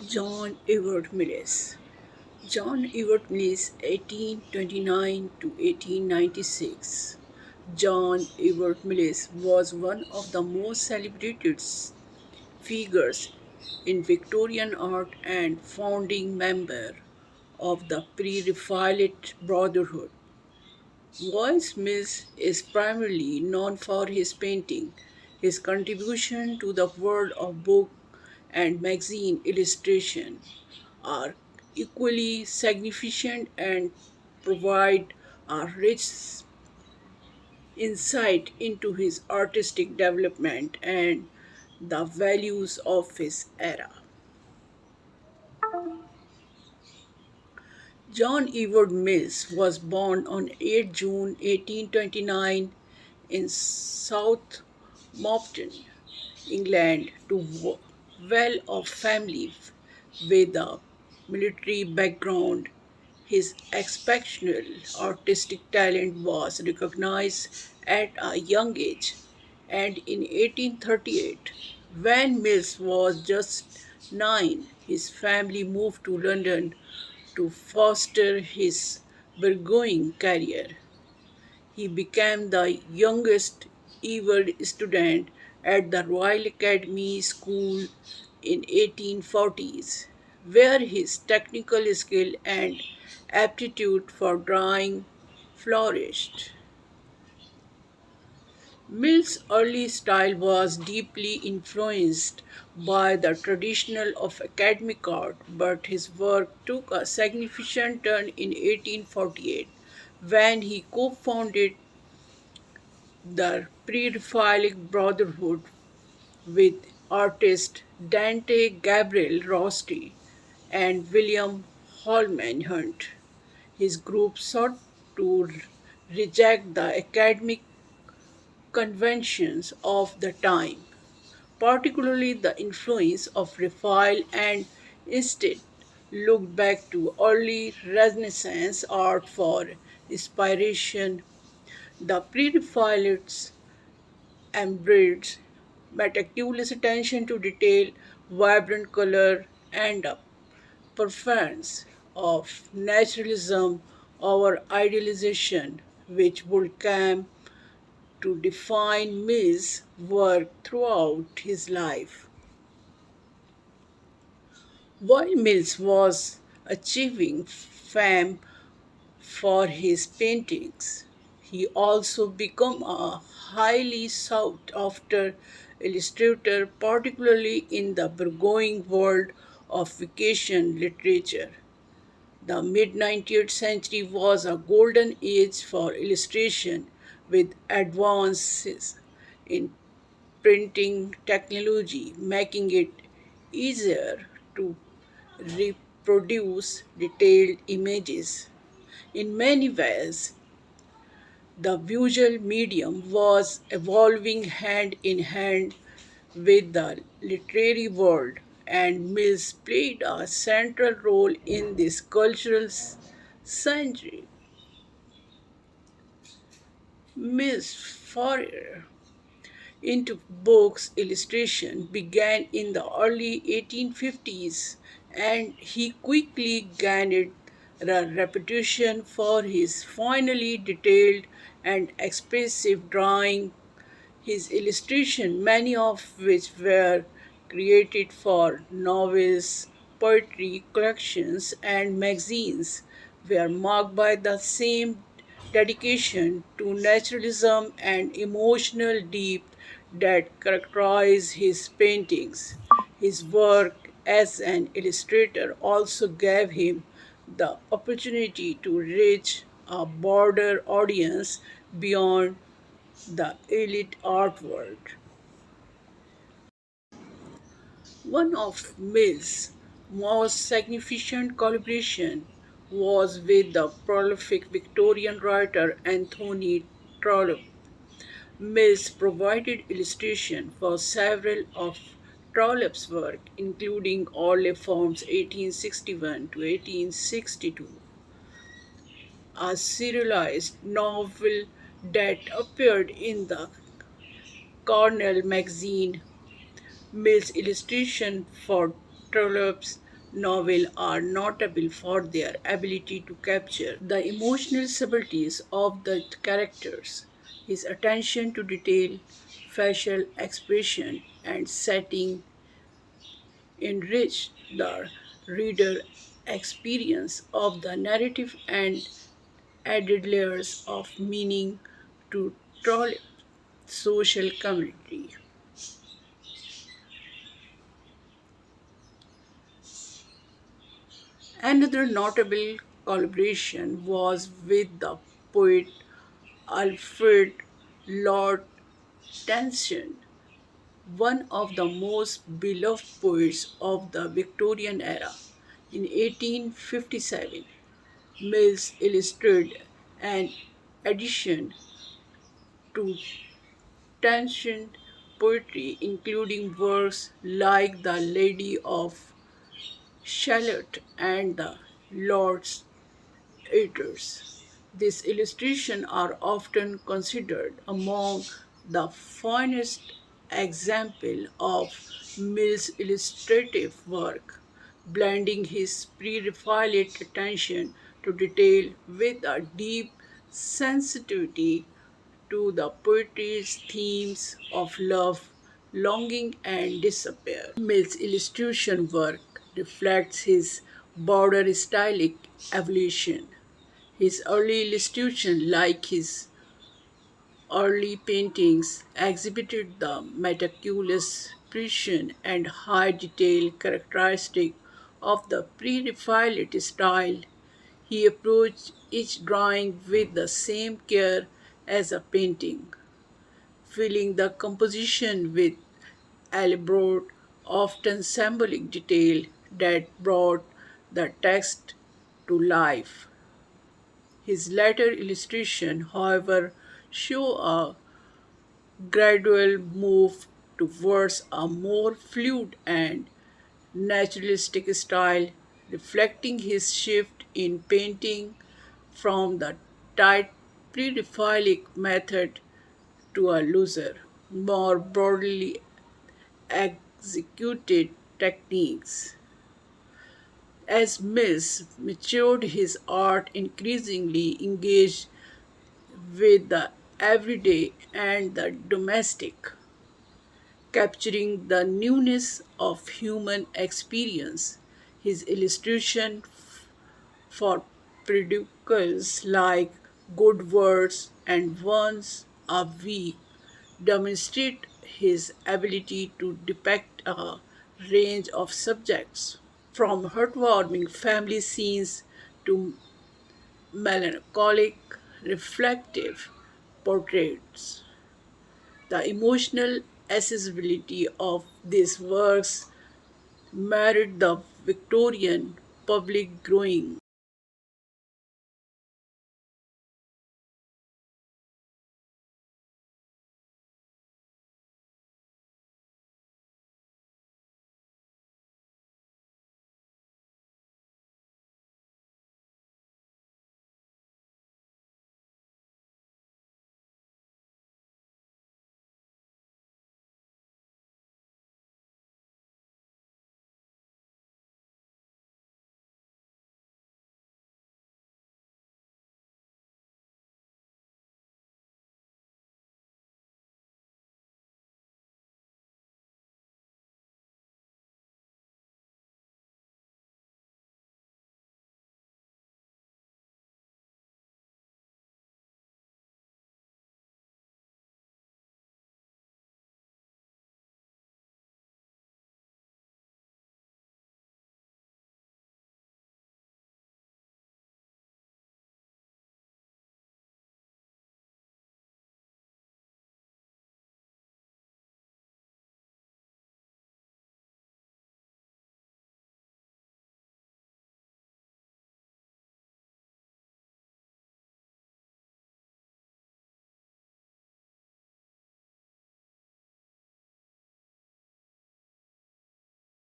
John Everett Millais. John Everett Millais, 1829 to 1896. John Everett Millais was one of the most celebrated figures in Victorian art and founding member of the Pre-Raphaelite Brotherhood. Voice Mills is primarily known for his painting. His contribution to the world of book and magazine illustration are equally significant and provide a rich insight into his artistic development and the values of his era. John Everett Mills was born on 8 June 1829 in Southampton, England, to well-off family with a military background. His exceptional artistic talent was recognized at a young age, and in 1838, when Mills was just 9, his family moved to London to foster his burgeoning career. He became the youngest ever student at the Royal Academy School in 1840s, where his technical skill and aptitude for drawing flourished. Mill's early style was deeply influenced by the traditional of academic art, but his work took a significant turn in 1848 when he co-founded the Pre-Raphaelite Brotherhood with artists Dante Gabriel Rossi and William Holman Hunt. His group sought to reject the academic conventions of the time, particularly the influence of Raphael, and instead looked back to early Renaissance art for inspiration. The Pre-Raphaelites embraced meticulous attention to detail, vibrant color, and a preference of naturalism over idealization, which would come to define Mill's work throughout his life. While Mills was achieving fame for his paintings, he also became a highly sought after illustrator, particularly in the burgeoning world of vacation literature. The mid 19th century was a golden age for illustration with advances in printing technology, making it easier to reproduce detailed images. In many ways, the visual medium was evolving hand in hand with the literary world, and Mills played a central role in this cultural century. Mills' foray into books illustration began in the early 1850s, and he quickly gained a reputation for his finely detailed and expressive drawing. His illustrations, many of which were created for novels, poetry collections, and magazines, were marked by the same dedication to naturalism and emotional depth that characterize his paintings. His work as an illustrator also gave him the opportunity to reach a broader audience beyond the elite art world. One of Mill's most significant collaboration was with the prolific Victorian writer Anthony Trollope. Mills provided illustration for several of Trollope's work, including Oliphant's 1861 to 1862, a serialized novel that appeared in the Cornell magazine. Mill's illustration for Trollope's novels are notable for their ability to capture the emotional subtleties of the characters. His attention to detail, facial expression, and setting enrich the reader experience of the narrative and added layers of meaning to troll social community. Another notable collaboration was with the poet Alfred Lord Tennyson, one of the most beloved poets of the Victorian era. In 1857, Mills illustrated an addition to Tennyson's poetry, including works like The Lady of Shalott and The Lord's Eaters. These illustrations are often considered among the finest example of Mill's illustrative work, blending his pre-Raphaelite attention to detail with a deep sensitivity to the poetry's themes of love, longing, and despair. Mill's illustration work reflects his broader stylistic evolution. His early illustration, like his early paintings, exhibited the meticulous precision and high detail characteristic of the pre-Raphaelite style. He approached each drawing with the same care as a painting, filling the composition with elaborate, often symbolic detail that brought the text to life. His later illustrations, however, show a gradual move towards a more fluid and naturalistic style, reflecting his shift in painting from the tight pre-Raphaelite method to a looser, more broadly executed techniques. As Mills matured, his art increasingly engaged with the everyday and the domestic, capturing the newness of human experience. His illustration for periodicals like Good Words and Once a Week demonstrate his ability to depict a range of subjects, from heartwarming family scenes to melancholic, reflective portraits. The emotional accessibility of these works married the Victorian public growing